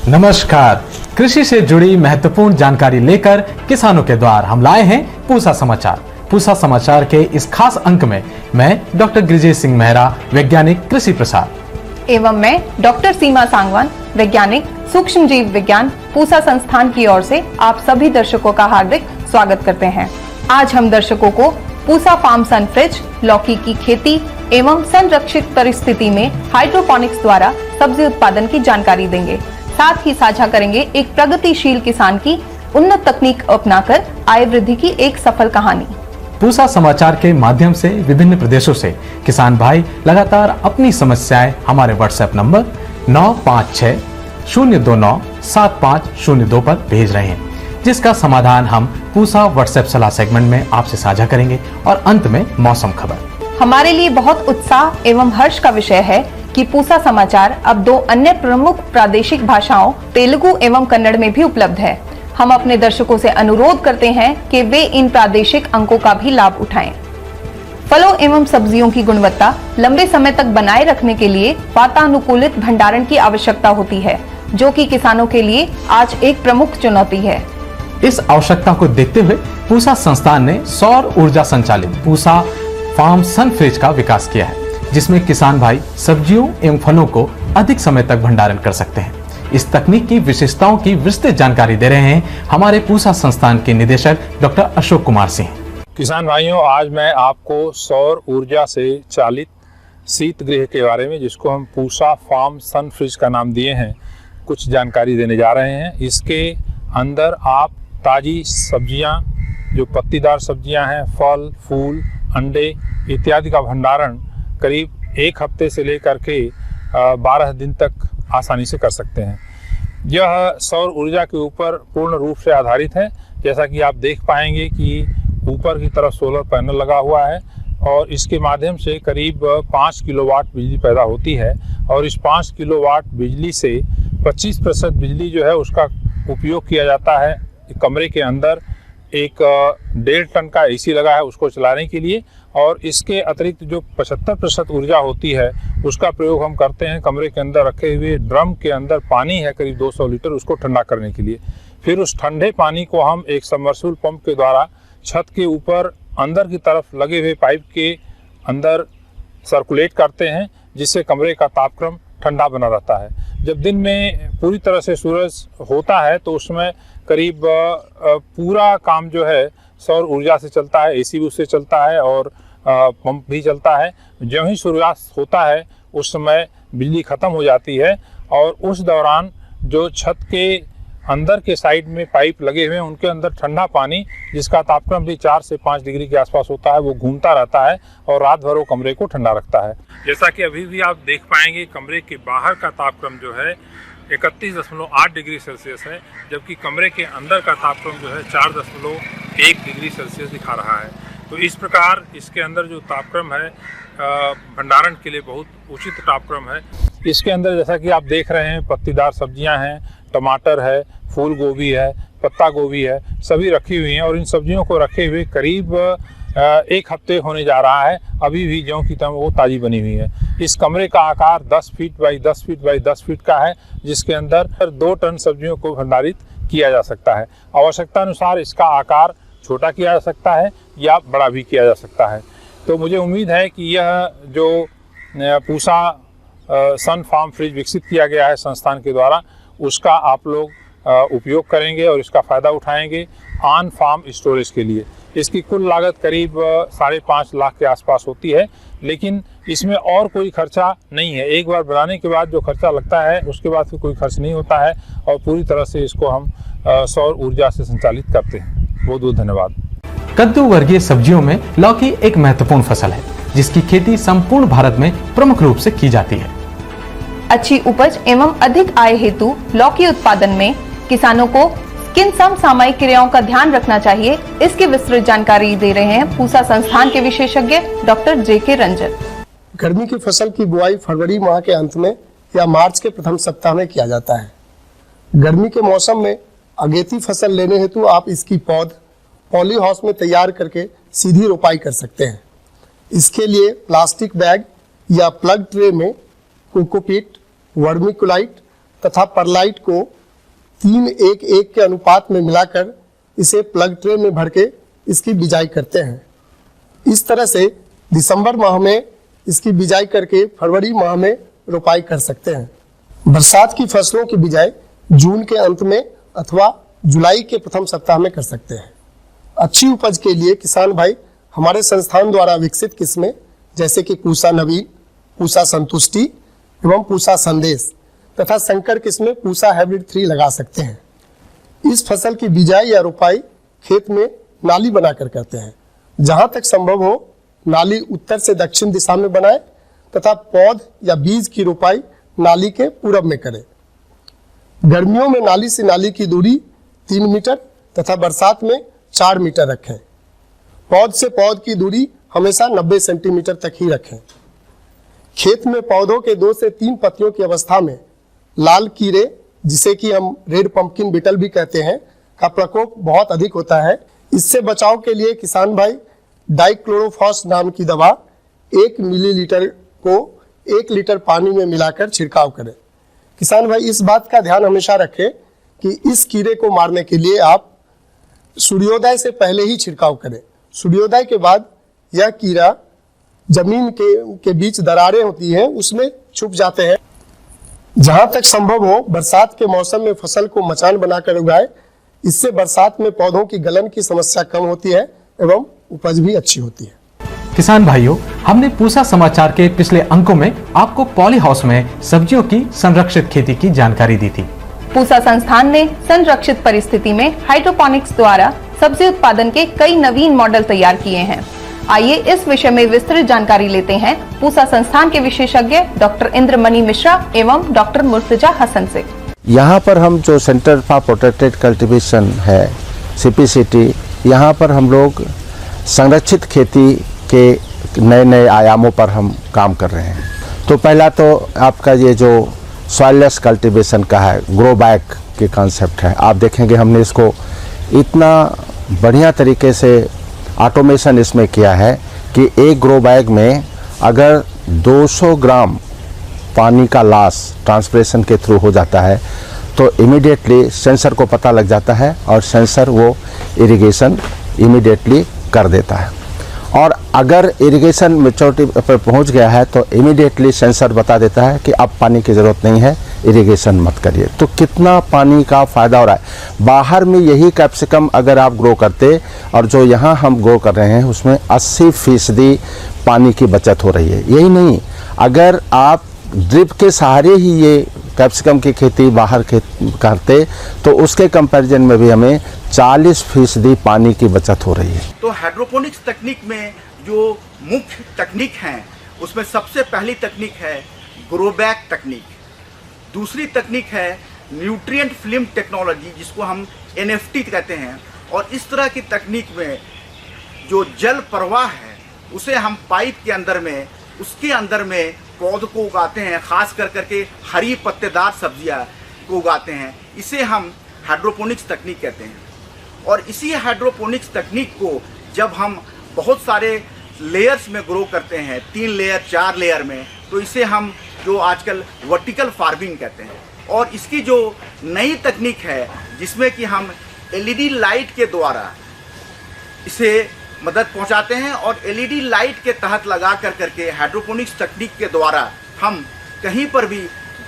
नमस्कार। कृषि से जुड़ी महत्वपूर्ण जानकारी लेकर किसानों के द्वार हम लाए हैं पूसा समाचार। पूसा समाचार के इस खास अंक में मैं डॉक्टर गिरिजेश सिंह मेहरा, वैज्ञानिक कृषि प्रसार, एवं मैं डॉक्टर सीमा सांगवान, वैज्ञानिक सूक्ष्म जीव विज्ञान, पूसा संस्थान की ओर से आप सभी दर्शकों का हार्दिक स्वागत करते हैं। आज हम दर्शकों को पूसा फार्म सनफ्रिज, लौकी की खेती एवं संरक्षित परिस्थिति में हाइड्रोपोनिक्स द्वारा सब्जी उत्पादन की जानकारी देंगे। साथ ही साझा करेंगे एक प्रगतिशील किसान की उन्नत तकनीक अपनाकर आय वृद्धि की एक सफल कहानी। पूसा समाचार के माध्यम से विभिन्न प्रदेशों से किसान भाई लगातार अपनी समस्याएं हमारे व्हाट्सएप नंबर 9560297502 पर भेज रहे हैं, जिसका समाधान हम पूसा व्हाट्सएप सलाह सेगमेंट में आपसे साझा करेंगे। और अंत में मौसम खबर। हमारे लिए बहुत उत्साह एवं हर्ष का विषय है कि पूसा समाचार अब 2 अन्य प्रमुख प्रादेशिक भाषाओं तेलुगु एवं कन्नड़ में भी उपलब्ध है। हम अपने दर्शकों से अनुरोध करते हैं कि वे इन प्रादेशिक अंकों का भी लाभ उठाएं। फलों एवं सब्जियों की गुणवत्ता लंबे समय तक बनाए रखने के लिए वातानुकूलित भंडारण की आवश्यकता होती है, जो कि किसानों के लिए आज एक प्रमुख चुनौती है। इस आवश्यकता को देखते हुए पूसा संस्थान ने सौर ऊर्जा संचालित पूसा फार्म सनफ्रिज का विकास किया है, जिसमें किसान भाई सब्जियों एवं फलों को अधिक समय तक भंडारण कर सकते हैं। इस तकनीक की विशेषताओं की विस्तृत जानकारी दे रहे हैं हमारे पूसा संस्थान के निदेशक डॉक्टर अशोक कुमार सिंह। किसान भाइयों, आज मैं आपको सौर ऊर्जा से चालित शीत गृह के बारे में, जिसको हम पूसा फार्म सनफ्रिज का नाम दिए हैं, कुछ जानकारी देने जा रहे हैं। इसके अंदर आप ताज़ी सब्जियां, जो पत्तीदार सब्जियां हैं, फल, फूल, अंडे इत्यादि का भंडारण करीब 1 हफ्ते से लेकर के 12 दिन तक आसानी से कर सकते हैं। यह सौर ऊर्जा के ऊपर पूर्ण रूप से आधारित है। जैसा कि आप देख पाएंगे कि ऊपर की तरफ सोलर पैनल लगा हुआ है और इसके माध्यम से करीब 5 किलोवाट बिजली पैदा होती है। और इस 5 किलोवाट बिजली से 25% बिजली जो है उसका उपयोग किया जाता है कमरे के अंदर। एक 1.5 टन का एसी लगा है उसको चलाने के लिए, और इसके अतिरिक्त जो 75% ऊर्जा होती है उसका प्रयोग हम करते हैं कमरे के अंदर रखे हुए ड्रम के अंदर पानी है करीब 200 लीटर, उसको ठंडा करने के लिए। फिर उस ठंडे पानी को हम एक सबमर्सिबल पंप के द्वारा छत के ऊपर अंदर की तरफ लगे हुए पाइप के अंदर सर्कुलेट करते हैं, जिससे कमरे का तापक्रम ठंडा बना रहता है। जब दिन में पूरी तरह से सूरज होता है तो उसमें करीब पूरा काम जो है सौर ऊर्जा से चलता है, एसी भी उससे चलता है और पंप भी चलता है। जब ही सूर्यास्त होता है उस समय बिजली ख़त्म हो जाती है, और उस दौरान जो छत के अंदर के साइड में पाइप लगे हुए हैं उनके अंदर ठंडा पानी, जिसका तापक्रम भी 4 से 5 डिग्री के आसपास होता है, वो घूमता रहता है और रात भर वो कमरे को ठंडा रखता है। जैसा कि अभी भी आप देख पाएंगे, कमरे के बाहर का तापक्रम जो है 31.8 डिग्री सेल्सियस है, जबकि कमरे के अंदर का तापक्रम जो है 4.1 डिग्री सेल्सियस दिखा रहा है। तो इस प्रकार इसके अंदर जो तापक्रम है भंडारण के लिए बहुत उचित तापक्रम है। इसके अंदर जैसा कि आप देख रहे हैं पत्तीदार सब्जियां हैं, टमाटर है, फूल गोभी है, पत्ता गोभी है, सभी रखी हुई हैं। और इन सब्जियों को रखे हुए करीब 1 हफ्ते होने जा रहा है। अभी भी ज्यों की त्यों वो ताज़ी बनी हुई है। इस कमरे का आकार 10 feet by 10 feet by 10 feet का है, जिसके अंदर 2 टन सब्जियों को भंडारित किया जा सकता है। आवश्यकता अनुसार इसका आकार छोटा किया जा सकता है या बड़ा भी किया जा सकता है। तो मुझे उम्मीद है कि यह जो पूसा सन फार्म फ्रिज विकसित किया गया है संस्थान के द्वारा, उसका आप लोग उपयोग करेंगे और इसका फ़ायदा उठाएंगे ऑन फार्म स्टोरेज के लिए। इसकी कुल लागत करीब 5.5 लाख के आसपास होती है, लेकिन इसमें और कोई खर्चा नहीं है। एक बार बनाने के बाद जो खर्चा लगता है उसके बाद फिर कोई खर्च नहीं होता है, और पूरी तरह से इसको हम सौर ऊर्जा से संचालित करते हैं। बहुत बहुत धन्यवाद। कद्दू वर्गीय सब्जियों में लौकी एक महत्वपूर्ण फसल है, जिसकी खेती संपूर्ण भारत में प्रमुख रूप से की जाती है। अच्छी उपज एवं अधिक आय हेतु लौकी उत्पादन में किसानों को किन समसामयिक क्रियाओं का ध्यान रखना चाहिए, इसकी विस्तृत जानकारी दे रहे हैं पूसा संस्थान के विशेषज्ञ डॉक्टर जे.के. रंजन। गर्मी की फसल की बुआई फरवरी माह के अंत में या मार्च के प्रथम सप्ताह में किया जाता है। गर्मी के मौसम में अगेती फसल लेने हेतु आप इसकी पौध पॉली हाउस में तैयार करके सीधी रोपाई कर सकते हैं। इसके लिए प्लास्टिक बैग या प्लग ट्रे में कोकोपीट, वर्मीकुलाइट तथा परलाइट को 3:1:1 के अनुपात में मिलाकर इसे प्लग ट्रे में भर के इसकी बिजाई करते हैं। इस तरह से दिसंबर माह में इसकी बिजाई करके फरवरी माह में रोपाई कर सकते हैं। बरसात की फसलों की बिजाई जून के अंत में अथवा जुलाई के प्रथम सप्ताह में कर सकते हैं। अच्छी उपज के लिए किसान भाई हमारे संस्थान द्वारा विकसित किस्में जैसे कि पूसा नवीन, पूसा संतुष्टि एवं पूसा संदेश तथा संकर किस्में पूसा हाइब्रिड 3 लगा सकते हैं। इस फसल की बिजाई या रोपाई खेत में नाली बनाकर करते हैं। जहां तक संभव हो नाली उत्तर से दक्षिण दिशा में बनाएं तथा पौध या बीज की रोपाई नाली के पूरब में करें। गर्मियों में नाली से नाली की दूरी 3 मीटर तथा बरसात में 4 मीटर रखें। पौध से पौध की दूरी हमेशा 90 सेंटीमीटर तक ही रखें। खेत में पौधों के 2 से 3 पत्तियों की अवस्था में लाल कीड़े, जिसे कि हम रेड पंपकिन बीटल भी कहते हैं, का प्रकोप बहुत अधिक होता है। इससे बचाव के लिए किसान भाई डाइक्लोरोफॉस नाम की दवा 1 मिलीलीटर को 1 लीटर पानी में मिलाकर छिड़काव करें। किसान भाई इस बात का ध्यान हमेशा रखें कि इस कीड़े को मारने के लिए आप सूर्योदय से पहले ही छिड़काव करें। सूर्योदय के बाद यह कीड़ा जमीन के बीच दरारें होती हैं उसमें छुप जाते हैं। जहां तक संभव हो बरसात के मौसम में फसल को मचान बनाकर उगाए। इससे बरसात में पौधों की गलन की समस्या कम होती है एवं उपज भी अच्छी होती है। किसान भाइयों, हमने पूसा समाचार के पिछले अंकों में आपको पॉली हाउस में सब्जियों की संरक्षित खेती की जानकारी दी थी। पूसा संस्थान ने संरक्षित परिस्थिति में हाइड्रोपोनिक्स द्वारा सब्जी उत्पादन के कई नवीन मॉडल तैयार किए हैं। आइए इस विषय में विस्तृत जानकारी लेते हैं पूसा संस्थान के विशेषज्ञ डॉक्टर इंद्रमणि मिश्रा एवं डॉक्टर मुर्तजा हसन से। यहाँ पर हम जो सेंटर फॉर प्रोटेक्टेड कल्टीवेशन है CPCT, यहाँ पर हम लोग संरक्षित खेती के नए नए आयामों पर हम काम कर रहे हैं। तो पहला तो आपका ये जो सॉइललेस कल्टीवेशन का है, ग्रो बैग के कॉन्सेप्ट है। आप देखेंगे हमने इसको इतना बढ़िया तरीके से ऑटोमेशन इसमें किया है कि एक ग्रो बैग में अगर 200 ग्राम पानी का लॉस ट्रांसपिरेशन के थ्रू हो जाता है तो इमीडिएटली सेंसर को पता लग जाता है और सेंसर वो इरिगेशन इमीडिएटली कर देता है। और अगर इरिगेशन मैच्योरिटी पर पहुंच गया है तो इमीडिएटली सेंसर बता देता है कि अब पानी की ज़रूरत नहीं है, इरिगेशन मत करिए। तो कितना पानी का फ़ायदा हो रहा है। बाहर में यही कैप्सिकम अगर आप ग्रो करते और जो यहाँ हम ग्रो कर रहे हैं उसमें 80% पानी की बचत हो रही है। यही नहीं, अगर आप ड्रिप के सहारे ही ये कैप्सिकम की खेती बाहर करते तो उसके कंपैरिजन में भी हमें 40% पानी की बचत हो रही है। तो हाइड्रोपोनिक्स तकनीक में जो मुख्य तकनीक हैं उसमें सबसे पहली तकनीक है ग्रो बैग तकनीक। दूसरी तकनीक है न्यूट्रिएंट फिल्म टेक्नोलॉजी, जिसको हम NFT कहते हैं। और इस तरह की तकनीक में जो जल प्रवाह है उसे हम पाइप के अंदर में उसके अंदर में पौध को उगाते हैं, खास कर करके हरी पत्तेदार सब्जियां को उगाते हैं। इसे हम हाइड्रोपोनिक्स तकनीक कहते हैं। और इसी हाइड्रोपोनिक्स तकनीक को जब हम बहुत सारे लेयर्स में ग्रो करते हैं, 3 लेयर 4 लेयर में, तो इसे हम जो आजकल वर्टिकल फार्मिंग कहते हैं। और इसकी जो नई तकनीक है जिसमें कि हम LED लाइट के द्वारा इसे मदद पहुंचाते हैं और LED लाइट के तहत लगा कर करके हाइड्रोपोनिक्स तकनीक के द्वारा हम कहीं पर भी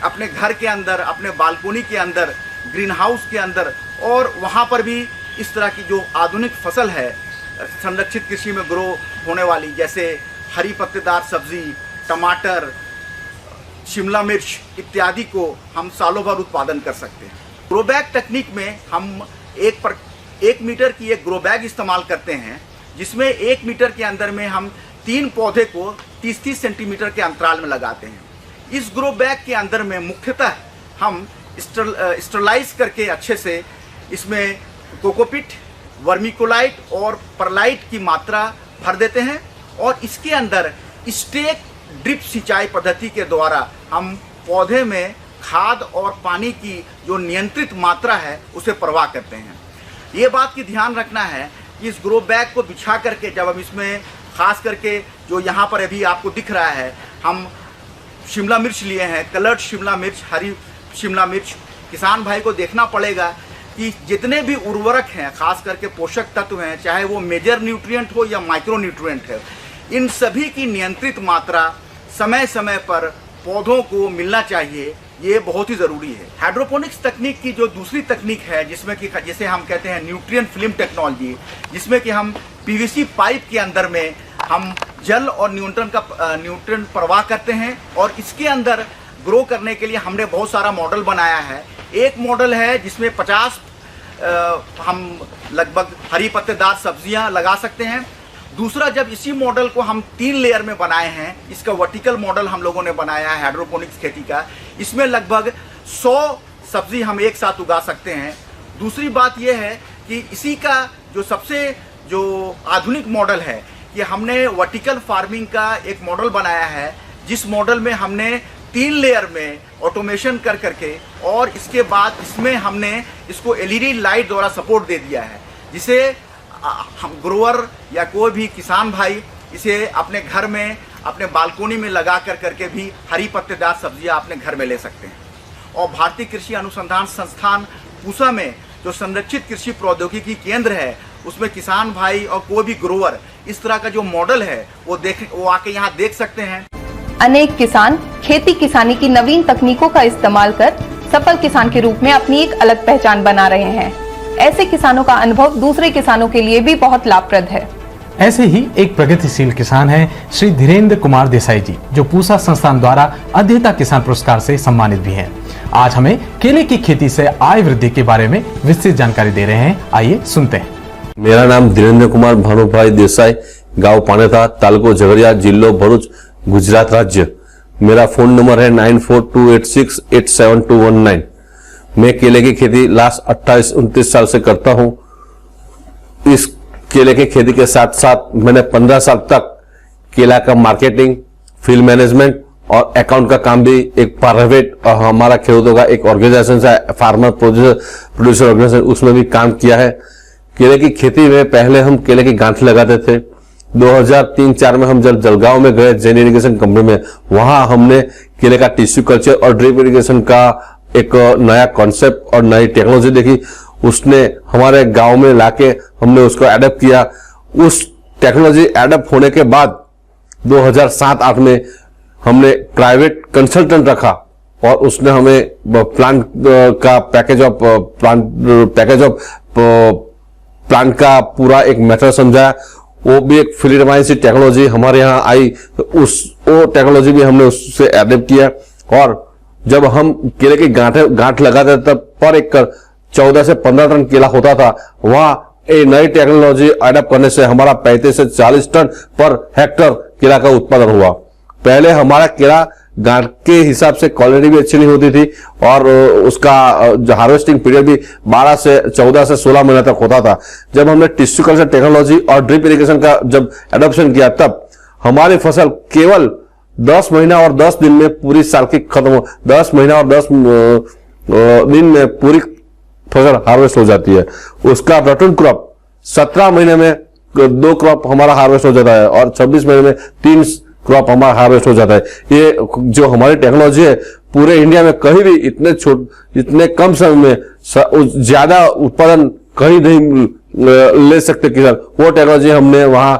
अपने घर के अंदर, अपने बालकोनी के अंदर, ग्रीन हाउस के अंदर और वहां पर भी इस तरह की जो आधुनिक फसल है संरक्षित कृषि में ग्रो होने वाली, जैसे हरी पत्तेदार सब्जी, टमाटर, शिमला मिर्च इत्यादि को हम सालों भर उत्पादन कर सकते हैं। ग्रो बैग तकनीक में हम 1 मीटर की एक ग्रो बैग इस्तेमाल करते हैं, जिसमें 1 मीटर के अंदर में हम 3 पौधे को 30-30 सेंटीमीटर के अंतराल में लगाते हैं। इस ग्रो बैग के अंदर में मुख्यतः हम स्टरलाइज करके अच्छे से इसमें कोकोपिट, वर्मिकोलाइट और परलाइट की मात्रा भर देते हैं और इसके अंदर स्टेक ड्रिप सिंचाई पद्धति के द्वारा हम पौधे में खाद और पानी की जो नियंत्रित मात्रा है उसे प्रवाह करते हैं। ये बात की ध्यान रखना है कि इस ग्रो बैग को बिछा करके जब हम इसमें खास करके जो यहाँ पर अभी आपको दिख रहा है, हम शिमला मिर्च लिए हैं, कलर्ड शिमला मिर्च, हरी शिमला मिर्च, किसान भाई को देखना पड़ेगा कि जितने भी उर्वरक हैं, खास करके पोषक तत्व हैं, चाहे वो मेजर न्यूट्रिएंट हो या माइक्रो न्यूट्रिएंट है, इन सभी की नियंत्रित मात्रा समय समय पर पौधों को मिलना चाहिए। ये बहुत ही ज़रूरी है। हाइड्रोपोनिक्स तकनीक की जो दूसरी तकनीक है, जिसमें कि जिसे हम कहते हैं न्यूट्रिएंट फिल्म टेक्नोलॉजी, जिसमें कि हम पीवीसी पाइप के अंदर में हम जल और न्यूट्रिएंट प्रवाह करते हैं और इसके अंदर ग्रो करने के लिए हमने बहुत सारा मॉडल बनाया है। एक मॉडल है जिसमें 50 हम लगभग हरी पत्तेदार सब्जियां लगा सकते हैं। दूसरा, जब इसी मॉडल को हम 3 लेयर में बनाए हैं, इसका वर्टिकल मॉडल हम लोगों ने बनाया है हाइड्रोपोनिक्स खेती का, इसमें लगभग 100 सब्जी हम एक साथ उगा सकते हैं। दूसरी बात यह है कि इसी का जो सबसे आधुनिक मॉडल है कि हमने वर्टिकल फार्मिंग का एक मॉडल बनाया है, जिस मॉडल में हमने 3 लेयर में ऑटोमेशन कर करके और इसके बाद इसमें हमने इसको एलईडी लाइट द्वारा सपोर्ट दे दिया है, जिसे हम ग्रोअर या कोई भी किसान भाई इसे अपने घर में, अपने बालकोनी में लगा कर करके भी हरी पत्तेदार सब्जियां अपने घर में ले सकते हैं। और भारतीय कृषि अनुसंधान संस्थान पूसा में जो संरक्षित कृषि प्रौद्योगिकी केंद्र है, उसमें किसान भाई और कोई भी ग्रोअर इस तरह का जो मॉडल है वो आके यहाँ देख सकते हैं। अनेक किसान खेती किसानी की नवीन तकनीकों का इस्तेमाल कर सफल किसान के रूप में अपनी एक अलग पहचान बना रहे हैं। ऐसे किसानों का अनुभव दूसरे किसानों के लिए भी बहुत लाभप्रद है। ऐसे ही एक प्रगतिशील किसान हैं श्री धीरेन्द्र कुमार देसाई जी, जो पूसा संस्थान द्वारा अध्येता किसान पुरस्कार से सम्मानित भी हैं। आज हमें केले की खेती से आय वृद्धि के बारे में विस्तृत जानकारी दे रहे हैं। आइए सुनते हैं। मेरा नाम धीरेन्द्र कुमार भानुभाई देसाई, गांव पानेथा, तालुको झगड़िया, जिल्लो भरूच, गुजरात राज्य। मेरा फोन नंबर है 9428687219। मैं केले की खेती लास्ट 28-29 साल से करता हूं। इस केले की खेती के साथ साथ मैंने 15 साल तक केला का मार्केटिंग, फील्ड मैनेजमेंट और अकाउंट का काम भी एक प्राइवेट और हमारा खेडूतों का एक ऑर्गेनाइजेशन है, फार्मर प्रोड्यूसर ऑर्गेनाइजेशन, उसमें भी काम किया है। केले की खेती में पहले हम केले की गांठ लगाते थे। 2003-04 में हम जब जलगांव में गए जैन इरिगेशन कंपनी में, वहां हमने केले का टिश्यू कल्चर और ड्रिप इरिगेशन का एक नया कॉन्सेप्ट और नई टेक्नोलॉजी देखी। उसने हमारे गांव में लाके हमने उसको एडप्ट किया। उस टेक्नोलॉजी एडप्ट होने के बाद 2007-08 में हमने प्राइवेट कंसल्टेंट रखा और उसने हमें प्लांट का प्लांट का पूरा एक मेथड समझाया। वो भी एक फिलिडमाइसी टेक्नोलॉजी हमारे यहाँ आई, वो टेक्नोलॉजी भी हमने उससे एडप्ट किया। और जब हम केले की गांठ लगाते तब पर एकड़ 14 से 15 टन केला होता था। वहां ये नई टेक्नोलॉजी एडप्ट करने से हमारा 35 से 40 टन पर हेक्टर केला का उत्पादन हुआ। पहले हमारा केला गांठ के हिसाब से क्वालिटी भी अच्छी नहीं होती थी और उसका जो हार्वेस्टिंग पीरियड भी 14 से 16 महीने तक होता था। जब हमने टिश्यू कल्चर टेक्नोलॉजी और ड्रिप इरिगेशन का जब एडॉप्शन किया, तब हमारी फसल केवल 10 महीना और 10 दिन में पूरी साल की खत्म हो, 10 महीना और 10 दिन में पूरी फसल हार्वेस्ट हो जाती है। उसका रिटर्न क्रॉप 17 महीने में 2 क्रॉप हमारा हार्वेस्ट हो जाता है और 26 महीने में 3 क्रॉप हमारा हार्वेस्ट हो जाता है। ये जो हमारी टेक्नोलॉजी है, पूरे इंडिया में कहीं भी इतने कम समय में ज्यादा उत्पादन कहीं नहीं ले सकते किसान। वो टेक्नोलॉजी हमने वहां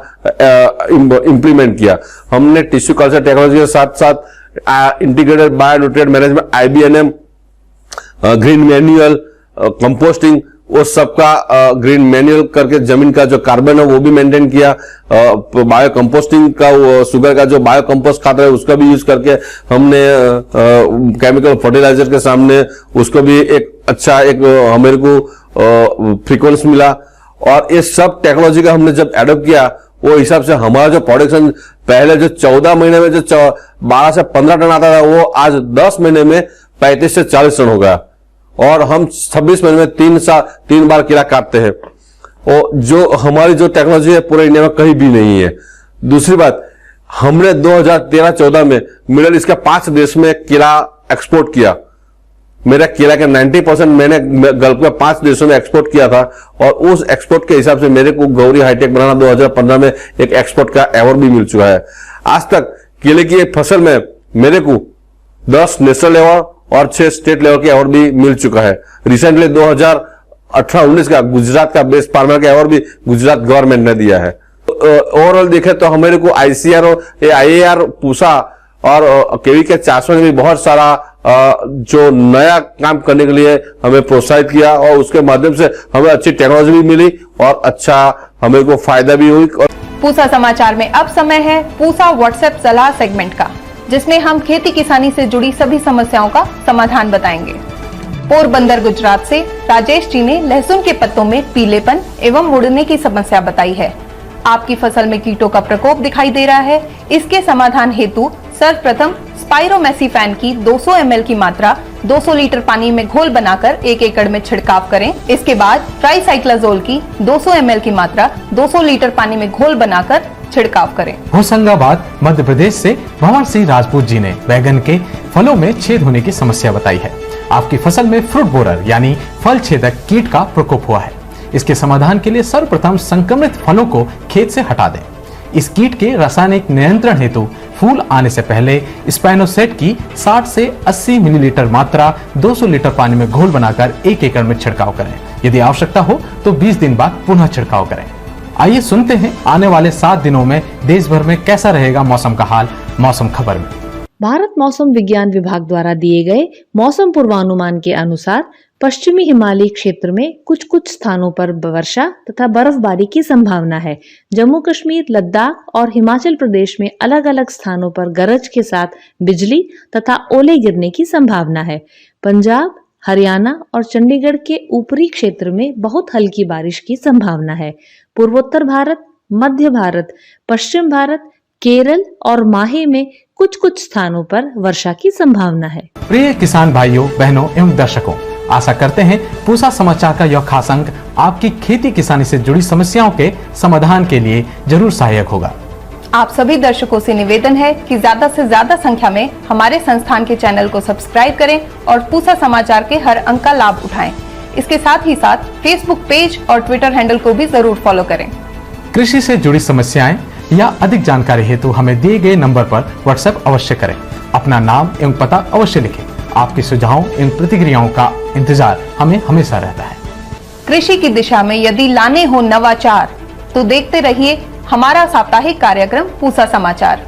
इंप्लीमेंट किया। हमने टिश्यू कल्चर टेक्नोलॉजी के साथ साथ integrated bionutrient management, IBNM, green manual, composting, वो सबका ग्रीन मैन्युअल करके जमीन का जो कार्बन है वो भी मेंटेन किया। बायो कंपोस्टिंग का, वो शुगर का जो बायो कंपोस्ट खाता है उसका भी यूज करके हमने केमिकल फर्टिलाइजर के सामने उसको भी एक अच्छा हमारे को फ्रीक्वेंस मिला। और ये सब टेक्नोलॉजी का हमने जब एडॉप्ट किया, वो हिसाब से हमारा जो प्रोडक्शन पहले जो 14 महीने में जो 12 से 15 टन आता था, वो आज 10 महीने में 35 से 40 टन हो गया। और हम 26 महीने में 3 बार केला काटते हैं। और जो हमारी जो टेक्नोलॉजी है पूरे इंडिया में कहीं भी नहीं है। दूसरी बात, हमने 2013-14 में मिडिल ईस्ट के 5 देश में केला एक्सपोर्ट किया। मेरा केला का 90% मैंने गल्फ के 5 देशों में एक्सपोर्ट किया था और उस एक्सपोर्ट के हिसाब से मेरे को गौरी हाईटेक बनाना 2015 में एक एक्सपोर्ट का अवार्ड भी मिल चुका है। आज तक केले की एक फसल में मेरे को 10 नेशनल अवार्ड और 6 स्टेट लेवल के अवार्ड भी मिल चुका है। रिसेंटली 2018-19 का गुजरात का बेस्ट फार्मर का अवार्ड भी गुजरात गवर्नमेंट ने दिया है। ओवरऑल देखें तो हमारे को ICAR और IAR पूसा और KVK 400 ने भी बहुत सारा जो नया काम करने के लिए हमें प्रोत्साहित किया और उसके माध्यम से हमें अच्छी टेक्नोलॉजी भी मिली और अच्छा हमें को फायदा भी हुई। पूसा समाचार में अब समय है पूसा व्हाट्सएप सलाह सेगमेंट का, जिसमें हम खेती किसानी से जुड़ी सभी समस्याओं का समाधान बताएंगे। पोरबंदर गुजरात से राजेश जी ने लहसुन के पत्तों में पीलेपन एवं मुड़ने की समस्या बताई है। आपकी फसल में कीटों का प्रकोप दिखाई दे रहा है। इसके समाधान हेतु सर्वप्रथम स्पाइरोमेसिफैन की 200 ml की मात्रा 200 लीटर पानी में घोल बनाकर 1 एकड़ में छिड़काव करें। इसके बाद ट्राइसाइक्लाजोल की 200 ml की मात्रा 200 लीटर पानी में घोल बनाकर छिड़काव करें। होशंगाबाद मध्य प्रदेश से भंवर सिंह राजपूत जी ने बैगन के फलों में छेद होने की समस्या बताई है। आपकी फसल में फ्रूट बोरर यानी फल छेदक कीट का प्रकोप हुआ है। इसके समाधान के लिए सर्वप्रथम संक्रमित फलों को खेत से हटा दें। इस कीट के रासायनिक नियंत्रण हेतु फूल आने से पहले स्पाइनोसेट की 60 से 80 मिलीलीटर मात्रा 200 लीटर पानी में घोल बनाकर 1 एकड़ में छिड़काव करें। यदि आवश्यकता हो तो 20 दिन बाद पुनः छिड़काव करें। आइए सुनते हैं आने वाले 7 दिनों में देश भर में कैसा रहेगा मौसम का हाल मौसम खबर में। भारत मौसम विज्ञान विभाग द्वारा दिए गए मौसम पूर्वानुमान के अनुसार पश्चिमी हिमालयी क्षेत्र में कुछ स्थानों पर वर्षा तथा बर्फबारी की संभावना है। जम्मू कश्मीर, लद्दाख और हिमाचल प्रदेश में अलग अलग स्थानों पर गरज के साथ बिजली तथा ओले गिरने की संभावना है। पंजाब, हरियाणा और चंडीगढ़ के ऊपरी क्षेत्र में बहुत हल्की बारिश की संभावना है। पूर्वोत्तर भारत, मध्य भारत, पश्चिम भारत, केरल और माहे में कुछ स्थानों पर वर्षा की संभावना है। प्रिय किसान भाइयों, बहनों एवं दर्शकों, आशा करते हैं पूसा समाचार का यह खास अंक आपकी खेती किसानी से जुड़ी समस्याओं के समाधान के लिए जरूर सहायक होगा। आप सभी दर्शकों से निवेदन है कि ज्यादा से ज्यादा संख्या में हमारे संस्थान के चैनल को सब्सक्राइब करें और पूसा समाचार के हर अंक का लाभ उठाएं। इसके साथ ही साथ फेसबुक पेज और ट्विटर हैंडल को भी जरूर फॉलो करें। कृषि से जुड़ी समस्याएं या अधिक जानकारी हेतु हमें दिए गए नंबर पर व्हाट्सएप अवश्य करें। अपना नाम एवं पता अवश्य लिखें। आपके सुझावों एवं प्रतिक्रियाओं का इंतजार हमें हमेशा रहता है। कृषि की दिशा में यदि लाने हो नवाचार तो देखते रहिए हमारा साप्ताहिक कार्यक्रम पूसा समाचार।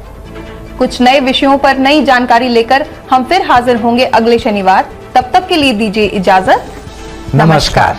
कुछ नए विषयों पर नई जानकारी लेकर हम फिर हाजिर होंगे अगले शनिवार। तब तक के लिए दीजिए इजाजत। नमस्कार।